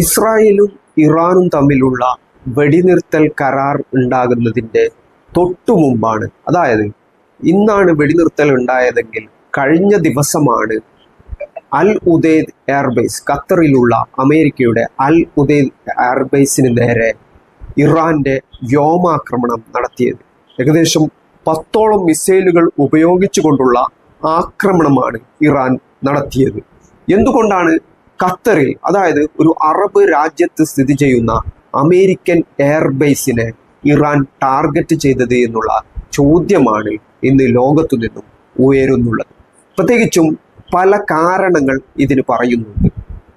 ഇസ്രായേലും ഇറാനും തമ്മിലുള്ള വെടിനിർത്തൽ കരാർ ഉണ്ടാകുന്നതിൻ്റെ തൊട്ടു മുമ്പാണ്, അതായത് ഇന്നാണ് വെടിനിർത്തൽ ഉണ്ടായതെങ്കിൽ കഴിഞ്ഞ ദിവസമാണ് അൽ ഉദൈദ് എയർബേസ്, ഖത്തറിലുള്ള അമേരിക്കയുടെ അൽ ഉദൈദ് എയർബേസിന് നേരെ ഇറാന്റെ വ്യോമാക്രമണം നടത്തിയത്. ഏകദേശം 10ഓളം മിസൈലുകൾ ഉപയോഗിച്ചുകൊണ്ടുള്ള ആക്രമണമാണ് ഇറാൻ നടത്തിയത്. എന്തുകൊണ്ടാണ് ഖത്തറിൽ, അതായത് ഒരു അറബ് രാജ്യത്ത് സ്ഥിതി ചെയ്യുന്ന അമേരിക്കൻ എയർബേസിനെ ഇറാൻ ടാർഗറ്റ് ചെയ്തത് എന്നുള്ള ചോദ്യമാണ് ഇന്ന് ലോകത്തു നിന്നും ഉയരുന്നുള്ളത്. പ്രത്യേകിച്ചും പല കാരണങ്ങൾ ഇതിന് പറയുന്നുണ്ട്.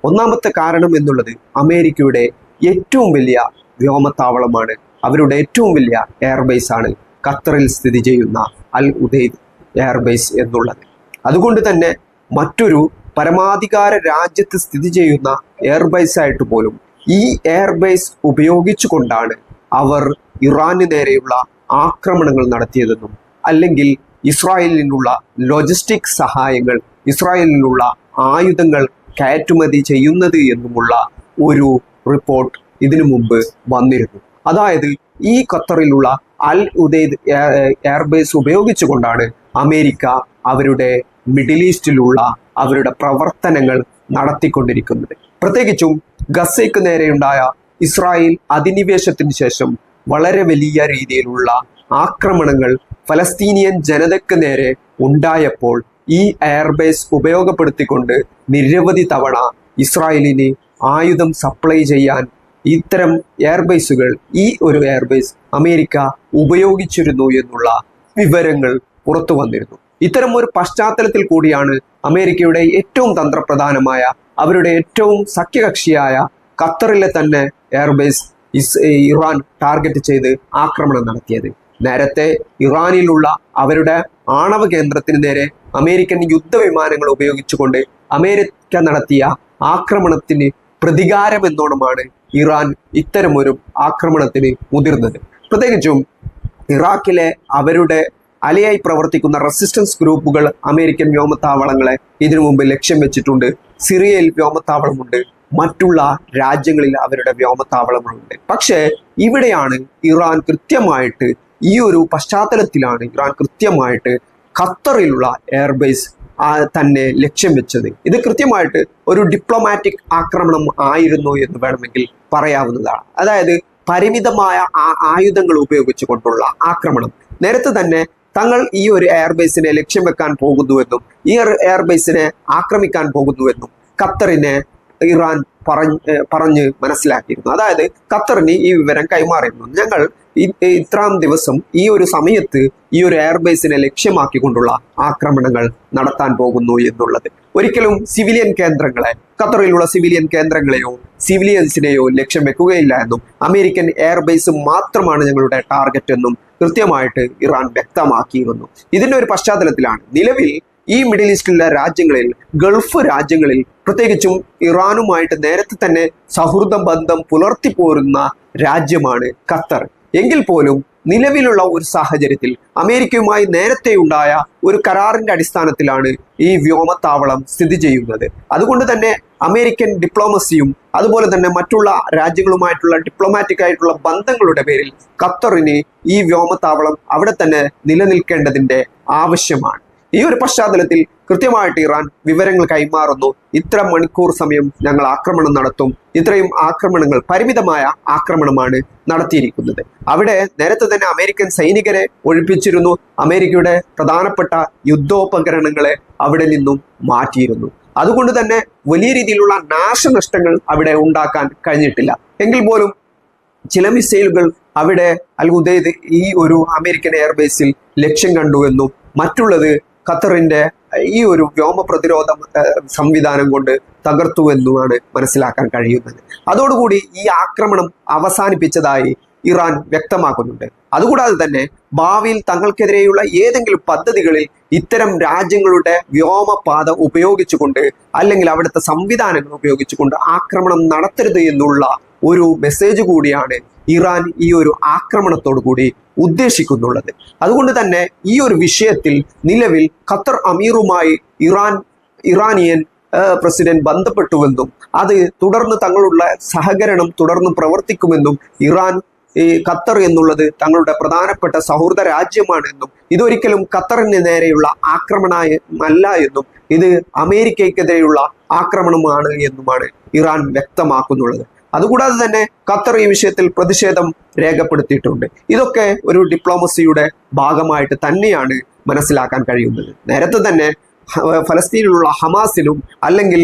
ഒന്നാമത്തെ കാരണം എന്നുള്ളത് അമേരിക്കയുടെ ഏറ്റവും വലിയ വ്യോമത്താവളമാണ്, അവരുടെ ഏറ്റവും വലിയ എയർബേസ് ആണ് ഖത്തറിൽ സ്ഥിതി ചെയ്യുന്ന അൽ ഉദൈദ് എയർബേസ് എന്നുള്ളത്. അതുകൊണ്ട് തന്നെ മറ്റൊരു പരമാധികാര രാജ്യത്ത് സ്ഥിതി ചെയ്യുന്ന എയർബേസ് ആയിട്ട് പോലും ഈ എയർബേസ് ഉപയോഗിച്ചുകൊണ്ടാണ് അവർ ഇറാന് നേരെയുള്ള ആക്രമണങ്ങൾ നടത്തിയതെന്നും, അല്ലെങ്കിൽ ഇസ്രായേലിനുള്ള ലോജിസ്റ്റിക് സഹായങ്ങൾ, ഇസ്രായേലിനുള്ള ആയുധങ്ങൾ കയറ്റുമതി ചെയ്യുന്നത് എന്നുമുള്ള ഒരു റിപ്പോർട്ട് ഇതിനു മുമ്പ് വന്നിരുന്നു. അതായത് ഈ ഖത്തറിലുള്ള അൽ ഉദൈദ് എയർബേസ് ഉപയോഗിച്ചുകൊണ്ടാണ് അമേരിക്ക അവരുടെ മിഡിൽ ഈസ്റ്റിലുള്ള അവരുടെ പ്രവർത്തനങ്ങൾ നടത്തിക്കൊണ്ടിരിക്കുന്നത്. പ്രത്യേകിച്ചും ഗസയ്ക്ക് നേരെയുണ്ടായ ഇസ്രായേൽ അധിനിവേശത്തിന് ശേഷം വളരെ വലിയ രീതിയിലുള്ള ആക്രമണങ്ങൾ ഫലസ്തീനിയൻ ജനതയ്ക്ക് നേരെ ഉണ്ടായപ്പോൾ ഈ എയർബേസ് ഉപയോഗപ്പെടുത്തിക്കൊണ്ട് നിരവധി തവണ ഇസ്രായേലിന് ആയുധം സപ്ലൈ ചെയ്യാൻ ഇത്തരം എയർബേസുകൾ, ഈ ഒരു എയർബേസ് അമേരിക്ക ഉപയോഗിച്ചിരുന്നു എന്നുള്ള വിവരങ്ങൾ പുറത്തു വന്നിരുന്നു. ഇത്തരം ഒരു പശ്ചാത്തലത്തിൽ കൂടിയാണ് അമേരിക്കയുടെ ഏറ്റവും തന്ത്രപ്രധാനമായ, അവരുടെ ഏറ്റവും സഖ്യകക്ഷിയായ ഖത്തറിലെ തന്നെ എയർബേസ് ഇറാൻ ടാർഗറ്റ് ചെയ്ത് ആക്രമണം നടത്തിയത്. നേരത്തെ ഇറാനിലുള്ള അവരുടെ ആണവ കേന്ദ്രത്തിന് നേരെ അമേരിക്കൻ യുദ്ധവിമാനങ്ങൾ ഉപയോഗിച്ചുകൊണ്ട് അമേരിക്ക നടത്തിയ ആക്രമണത്തിന് പ്രതികാരം എന്നോണമാണ് ഇറാൻ ഇത്തരമൊരു ആക്രമണത്തിന് മുതിർന്നത്. പ്രത്യേകിച്ചും ഇറാഖിലെ അവരുടെ അലയായി പ്രവർത്തിക്കുന്ന റെസിസ്റ്റൻസ് ഗ്രൂപ്പുകൾ അമേരിക്കൻ വ്യോമത്താവളങ്ങളെ ഇതിനു മുമ്പ് ലക്ഷ്യം വെച്ചിട്ടുണ്ട്. സിറിയയിൽ വ്യോമത്താവളമുണ്ട്, മറ്റുള്ള രാജ്യങ്ങളിൽ അവരുടെ വ്യോമത്താവളങ്ങളുണ്ട്. പക്ഷേ ഇവിടെയാണ് ഇറാൻ കൃത്യമായിട്ട്, ഈ ഒരു പശ്ചാത്തലത്തിലാണ് ഇറാൻ കൃത്യമായിട്ട് ഖത്തറിലുള്ള എയർബേസ് തന്നെ ലക്ഷ്യം വെച്ചത്. ഇത് കൃത്യമായിട്ട് ഒരു ഡിപ്ലോമാറ്റിക് ആക്രമണം ആയിരുന്നു എന്ന് വേണമെങ്കിൽ പറയാവുന്നതാണ്. അതായത് പരിമിതമായ ആയുധങ്ങൾ ഉപയോഗിച്ചുകൊണ്ടുള്ള ആക്രമണം. നേരത്തെ തന്നെ തങ്ങൾ ഈ ഒരു എയർബേസിനെ ലക്ഷ്യം വെക്കാൻ പോകുന്നുവെന്നും ഈ എയർബേസിനെ ആക്രമിക്കാൻ പോകുന്നുവെന്നും ഖത്തറിനെ ഇറാൻ പറഞ്ഞ് മനസ്സിലാക്കിയിരുന്നു. അതായത് ഖത്തറിന് ഈ വിവരം കൈമാറിയിരുന്നു. ഞങ്ങൾ ഇത്രാം ദിവസം ഈ ഒരു സമയത്ത് ഈ ഒരു എയർബേസിനെ ലക്ഷ്യമാക്കിക്കൊണ്ടുള്ള ആക്രമണങ്ങൾ നടത്താൻ പോകുന്നു എന്നുള്ളത്. ഒരിക്കലും സിവിലിയൻ കേന്ദ്രങ്ങളെ, ഖത്തറിലുള്ള സിവിലിയൻ കേന്ദ്രങ്ങളെയോ സിവിലിയൻസിനെയോ ലക്ഷ്യം വെക്കുകയില്ല എന്നും അമേരിക്കൻ എയർബേസ് മാത്രമാണ് ഞങ്ങളുടെ ടാർഗറ്റ് എന്നും കൃത്യമായിട്ട് ഇറാൻ വ്യക്തമാക്കിയിരുന്നു. ഇതിന്റെ ഒരു പശ്ചാത്തലത്തിലാണ് നിലവിൽ ഈ മിഡിൽ ഈസ്റ്റിലെ രാജ്യങ്ങളിൽ, ഗൾഫ് രാജ്യങ്ങളിൽ, പ്രത്യേകിച്ചും ഇറാനുമായിട്ട് നേരത്തെ തന്നെ സൗഹൃദ ബന്ധം പുലർത്തിപ്പോരുന്ന രാജ്യമാണ് ഖത്തർ. എങ്കിൽ പോലും നിലവിലുള്ള ഒരു സാഹചര്യത്തിൽ അമേരിക്കയുമായി നേരത്തെ ഉണ്ടായ ഒരു കരാറിന്റെ അടിസ്ഥാനത്തിലാണ് ഈ വ്യോമത്താവളം സ്ഥിതി ചെയ്യുന്നത്. അതുകൊണ്ട് തന്നെ അമേരിക്കൻ ഡിപ്ലോമസിയും അതുപോലെ തന്നെ മറ്റുള്ള രാജ്യങ്ങളുമായിട്ടുള്ള ഡിപ്ലോമാറ്റിക് ആയിട്ടുള്ള ബന്ധങ്ങളുടെ പേരിൽ ഖത്തറിന് ഈ വ്യോമത്താവളം അവിടെ തന്നെ നിലനിൽക്കേണ്ടതിന്റെ ആവശ്യമാണ്. ഈ ഒരു പശ്ചാത്തലത്തിൽ കൃത്യമായിട്ട് ഇറാൻ വിവരങ്ങൾ കൈമാറുന്നു. ഇത്ര മണിക്കൂർ സമയം ഞങ്ങൾ ആക്രമണം നടത്തും. ഇത്രയും ആക്രമണങ്ങൾ, പരിമിതമായ ആക്രമണമാണ് നടത്തിയിരിക്കുന്നത്. അവിടെ നേരത്തെ തന്നെ അമേരിക്കൻ സൈനികരെ ഒഴിപ്പിച്ചിരുന്നു. അമേരിക്കയുടെ പ്രധാനപ്പെട്ട യുദ്ധോപകരണങ്ങളെ അവിടെ നിന്നും മാറ്റിയിരുന്നു. അതുകൊണ്ട് തന്നെ വലിയ രീതിയിലുള്ള നാശനഷ്ടങ്ങൾ അവിടെ ഉണ്ടാക്കാൻ കഴിഞ്ഞിട്ടില്ല. എങ്കിൽ പോലും ചില മിസൈലുകൾ അവിടെ അൽ ഉദൈദ് ഈ ഒരു അമേരിക്കൻ എയർബേസിൽ ലക്ഷ്യം കണ്ടുവെന്നും മറ്റുള്ളത് ഖത്തറിന്റെ ഈ ഒരു വ്യോമ പ്രതിരോധ സംവിധാനം കൊണ്ട് തകർത്തുവെന്നുമാണ് മനസ്സിലാക്കാൻ കഴിയുന്നത്. അതോടുകൂടി ഈ ആക്രമണം അവസാനിപ്പിച്ചതായി ഇറാൻ വ്യക്തമാക്കുന്നുണ്ട്. അതുകൂടാതെ തന്നെ ഭാവിയിൽ തങ്ങൾക്കെതിരെയുള്ള ഏതെങ്കിലും പദ്ധതികളിൽ ഇത്തരം രാജ്യങ്ങളുടെ വ്യോമപാത ഉപയോഗിച്ചുകൊണ്ട്, അല്ലെങ്കിൽ അവിടുത്തെ സംവിധാനങ്ങൾ ഉപയോഗിച്ചുകൊണ്ട് ആക്രമണം നടത്തരുത് എന്നുള്ള ഒരു മെസ്സേജ് കൂടിയാണ് ഇറാൻ ഈ ഒരു ആക്രമണത്തോടു കൂടി ഉദ്ദേശിക്കുന്നുള്ളത്. അതുകൊണ്ട് തന്നെ ഈ ഒരു വിഷയത്തിൽ നിലവിൽ ഖത്തർ അമീറുമായി ഇറാനിയൻ പ്രസിഡന്റ് ബന്ധപ്പെട്ടുവെന്നും അത് തുടർന്ന് തങ്ങളുള്ള സഹകരണം തുടർന്ന് പ്രവർത്തിക്കുമെന്നും ഇറാൻ ഖത്തർ എന്നുള്ളത് തങ്ങളുടെ പ്രധാനപ്പെട്ട സൗഹൃദ രാജ്യമാണെന്നും ഇതൊരിക്കലും ഖത്തറിന് നേരെയുള്ള ആക്രമണമല്ല എന്നും ഇത് അമേരിക്കയ്ക്കെതിരെയുള്ള ആക്രമണമാണ് എന്നുമാണ് ഇറാൻ വ്യക്തമാക്കുന്നുള്ളത്. അതുകൂടാതെ തന്നെ ഖത്തർ ഈ വിഷയത്തിൽ പ്രതിഷേധം രേഖപ്പെടുത്തിയിട്ടുണ്ട്. ഇതൊക്കെ ഒരു ഡിപ്ലോമസിയുടെ ഭാഗമായിട്ട് തന്നെയാണ് മനസ്സിലാക്കാൻ കഴിയുന്നത്. നേരത്തെ തന്നെ ഫലസ്തീനിലുള്ള ഹമാസിനും അല്ലെങ്കിൽ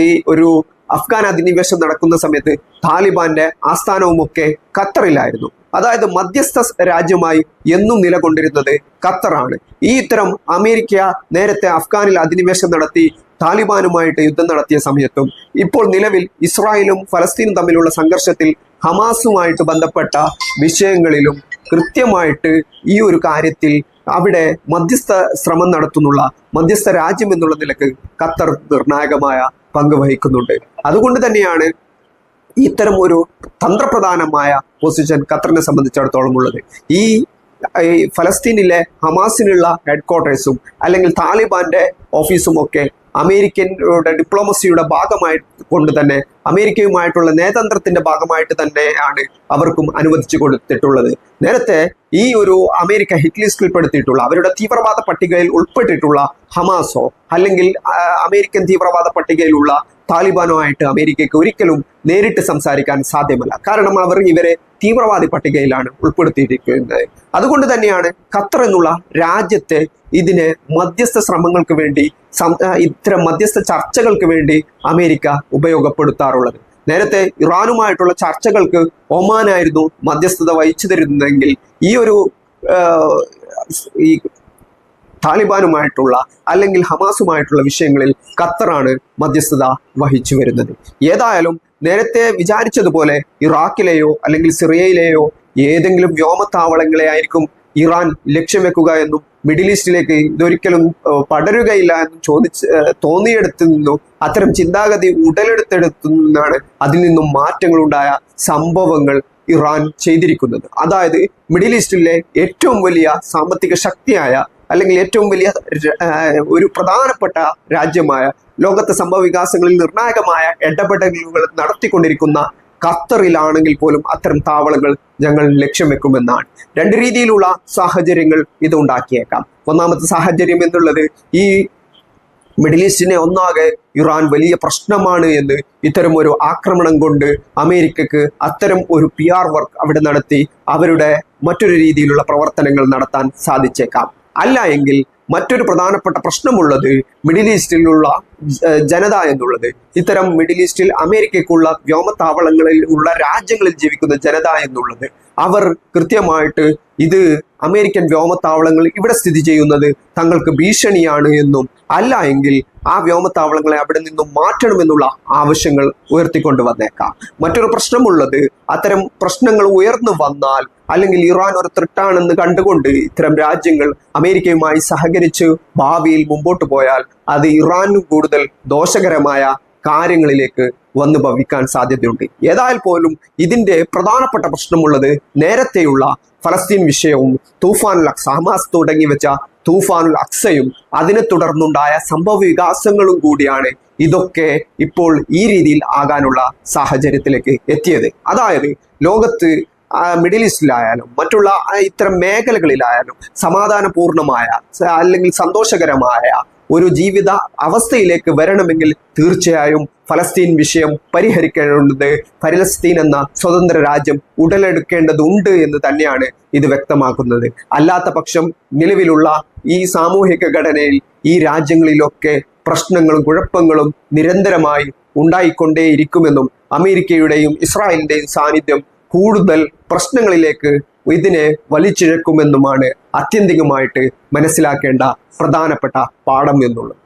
ഈ ഒരു അഫ്ഗാൻ അധിനിവേശം നടക്കുന്ന സമയത്ത് താലിബാന്റെ ആസ്ഥാനവുമൊക്കെ ഖത്തറിലായിരുന്നു. അതായത് മധ്യസ്ഥ രാജ്യമായി എന്നും നിലകൊണ്ടിരുന്നത് ഖത്തറാണ്. ഈ ഇത്തരം അമേരിക്ക നേരത്തെ അഫ്ഗാനിൽ അധിനിവേശം നടത്തി താലിബാനുമായിട്ട് യുദ്ധം നടത്തിയ സമയത്തും ഇപ്പോൾ നിലവിൽ ഇസ്രായേലും ഫലസ്തീനും തമ്മിലുള്ള സംഘർഷത്തിൽ ഹമാസുമായിട്ട് ബന്ധപ്പെട്ട വിഷയങ്ങളിലും കൃത്യമായിട്ട് ഈ ഒരു കാര്യത്തിൽ അവിടെ മധ്യസ്ഥ ശ്രമം നടത്തുന്നുള്ള മധ്യസ്ഥ രാജ്യം എന്നുള്ള നിലക്ക് ഖത്തർ നിർണായകമായ പങ്ക് വഹിക്കുന്നുണ്ട്. അതുകൊണ്ട് തന്നെയാണ് ഇത്തരം ഒരു തന്ത്രപ്രധാനമായ പൊസിഷൻ ഖത്തറിനെ സംബന്ധിച്ചിടത്തോളം ഉള്ളത്. ഈ ഫലസ്തീനിലെ ഹമാസിനുള്ള ഹെഡ്ക്വാർട്ടേഴ്സും അല്ലെങ്കിൽ താലിബാന്റെ ഓഫീസും ഒക്കെ അമേരിക്കയുടെ ഡിപ്ലോമസിയുടെ ഭാഗമായി കൊണ്ട് തന്നെ അമേരിക്കയുമായിട്ടുള്ള നയതന്ത്രത്തിന്റെ ഭാഗമായിട്ട് തന്നെയാണ് അവർക്കും അനുവദിച്ചു കൊടുത്തിട്ടുള്ളത്. നേരത്തെ ഈ ഒരു അമേരിക്ക ഹിറ്റ് ലിസ്റ്റിൽപ്പെടുത്തിയിട്ടുള്ള അവരുടെ തീവ്രവാദ പട്ടികയിൽ ഉൾപ്പെട്ടിട്ടുള്ള ഹമാസോ അല്ലെങ്കിൽ അമേരിക്കൻ തീവ്രവാദ പട്ടികയിലുള്ള താലിബാനോ ആയിട്ട് അമേരിക്കയ്ക്ക് ഒരിക്കലും നേരിട്ട് സംസാരിക്കാൻ സാധ്യമല്ല. കാരണം അവർ ഇവരെ തീവ്രവാദി പട്ടികയിലാണ് ഉൾപ്പെടുത്തിയിരിക്കുന്നത്. അതുകൊണ്ട് തന്നെയാണ് ഖത്തർ എന്നുള്ള രാജ്യത്തെ ഇതിനെ മധ്യസ്ഥ ശ്രമങ്ങൾക്ക് വേണ്ടി ഇത്തരം മധ്യസ്ഥ ചർച്ചകൾക്ക് വേണ്ടി അമേരിക്ക ഉപയോഗപ്പെടുത്താറുള്ളത്. നേരത്തെ ഇറാനുമായിട്ടുള്ള ചർച്ചകൾക്ക് ഒമാനായിരുന്നു മധ്യസ്ഥത വഹിച്ചു തരുന്നതെങ്കിൽ ഈ ഒരു ഈ താലിബാനുമായിട്ടുള്ള അല്ലെങ്കിൽ ഹമാസുമായിട്ടുള്ള വിഷയങ്ങളിൽ ഖത്തറാണ് മധ്യസ്ഥത വഹിച്ചു വരുന്നത്. ഏതായാലും നേരത്തെ വിചാരിച്ചതുപോലെ ഇറാഖിലെയോ അല്ലെങ്കിൽ സിറിയയിലെയോ ഏതെങ്കിലും വ്യോമത്താവളങ്ങളെ ആയിരിക്കും ഇറാൻ ലക്ഷ്യം വെക്കുക എന്നും മിഡിൽ ഈസ്റ്റിലേക്ക് ഇതൊരിക്കലും പടരുകയില്ല എന്നും തോന്നിയെടുത്തു നിന്നും അത്തരം ചിന്താഗതി ഉടലെടുത്തെടുത്തു നിന്നാണ് അതിൽ നിന്നും മാറ്റങ്ങളുണ്ടായ സംഭവങ്ങൾ ഇറാൻ ചെയ്തിരിക്കുന്നത്. അതായത് മിഡിൽ ഈസ്റ്റിലെ ഏറ്റവും വലിയ സാമ്പത്തിക ശക്തിയായ അല്ലെങ്കിൽ ഏറ്റവും വലിയ ഒരു പ്രധാനപ്പെട്ട രാജ്യമായ ലോകത്തെ സംഭവ വികാസങ്ങളിൽ നിർണായകമായ ഇടപെടലുകൾ നടത്തിക്കൊണ്ടിരിക്കുന്ന ഖത്തറിലാണെങ്കിൽ പോലും അത്തരം താവളങ്ങൾ ഞങ്ങൾ ലക്ഷ്യം വെക്കുമെന്നാണ്. രണ്ട് രീതിയിലുള്ള സാഹചര്യങ്ങൾ ഇത് ഉണ്ടാക്കിയേക്കാം. ഒന്നാമത്തെ സാഹചര്യം എന്നുള്ളത് ഈ മിഡിൽ ഈസ്റ്റിനെ ഒന്നാകെ ഇറാൻ വലിയ പ്രശ്നമാണ് എന്ന് ഇത്തരം ഒരു ആക്രമണം കൊണ്ട് അമേരിക്കക്ക് അത്തരം ഒരു PR വർക്ക് അവിടെ നടത്തി അവരുടെ മറ്റൊരു രീതിയിലുള്ള പ്രവർത്തനങ്ങൾ നടത്താൻ സാധിച്ചേക്കാം. അല്ല എങ്കിൽ മറ്റൊരു പ്രധാനപ്പെട്ട പ്രശ്നമുള്ളത് മിഡിൽ ഈസ്റ്റിലുള്ള ജനത എന്നുള്ളത്. ഇത്തരം മിഡിൽ ഈസ്റ്റിൽ അമേരിക്കയ്ക്കുള്ള വ്യോമത്താവളങ്ങളിൽ ഉള്ള രാജ്യങ്ങളിൽ ജീവിക്കുന്ന ജനത എന്നുള്ളത് അവർ കൃത്യമായിട്ട് ഇത് അമേരിക്കൻ വ്യോമത്താവളങ്ങൾ ഇവിടെ സ്ഥിതി ചെയ്യുന്നത് തങ്ങൾക്ക് ഭീഷണിയാണ് എന്നും അല്ല എങ്കിൽ ആ വ്യോമത്താവളങ്ങളെ അവിടെ നിന്നും മാറ്റണമെന്നുള്ള ആവശ്യങ്ങൾ ഉയർത്തിക്കൊണ്ട് വന്നേക്കാം. മറ്റൊരു പ്രശ്നമുള്ളത് അത്തരം പ്രശ്നങ്ങൾ ഉയർന്നു വന്നാൽ അല്ലെങ്കിൽ ഇറാൻ ഒരു ത്രെട്ടാണെന്ന് കണ്ടുകൊണ്ട് ഇത്തരം രാജ്യങ്ങൾ അമേരിക്കയുമായി സഹകരിച്ച് ഭാവിയിൽ മുമ്പോട്ട് പോയാൽ അത് ഇറാനും കൂടുതൽ ദോഷകരമായ കാര്യങ്ങളിലേക്ക് വന്നു ഭവിക്കാൻ സാധ്യതയുണ്ട്. ഏതായാൽ പോലും ഇതിന്റെ പ്രധാനപ്പെട്ട പ്രശ്നമുള്ളത് നേരത്തെയുള്ള ഫലസ്തീൻ വിഷയവും തൂഫാനുൽ അക്സ ഹമാസ് തുടങ്ങി വെച്ച തൂഫാനുൽ അക്സയും അതിനെ തുടർന്നുണ്ടായ സംഭവ വികാസങ്ങളും കൂടിയാണ് ഇതൊക്കെ ഇപ്പോൾ ഈ രീതിയിൽ ആകാനുള്ള സാഹചര്യത്തിലേക്ക് എത്തിയത്. അതായത് ലോകത്ത് മിഡിൽ ഈസ്റ്റിലായാലും മറ്റുള്ള ഇത്തരം മേഖലകളിലായാലും സമാധാനപൂർണമായ അല്ലെങ്കിൽ സന്തോഷകരമായ ഒരു ജീവിത അവസ്ഥയിലേക്ക് വരണമെങ്കിൽ തീർച്ചയായും ഫലസ്തീൻ വിഷയം പരിഹരിക്കേണ്ടത് ഫലസ്തീൻ എന്ന സ്വതന്ത്ര രാജ്യം ഉടലെടുക്കേണ്ടതുണ്ട് എന്ന് തന്നെയാണ് ഇത് വ്യക്തമാക്കുന്നത്. അല്ലാത്ത പക്ഷം നിലവിലുള്ള ഈ സാമൂഹിക ഘടനയിൽ ഈ രാജ്യങ്ങളിലൊക്കെ പ്രശ്നങ്ങളും കുഴപ്പങ്ങളും നിരന്തരമായി ഉണ്ടായിക്കൊണ്ടേയിരിക്കുമെന്നും അമേരിക്കയുടെയും ഇസ്രായേലിന്റെയും സാന്നിധ്യം കൂടുതൽ പ്രശ്നങ്ങളിലേക്ക് ഇതിനെ വലിച്ചിഴക്കുമെന്നുമാണ് ആത്യന്തികമായിട്ട് മനസ്സിലാക്കേണ്ട പ്രധാനപ്പെട്ട പാഠം എന്നുള്ളത്.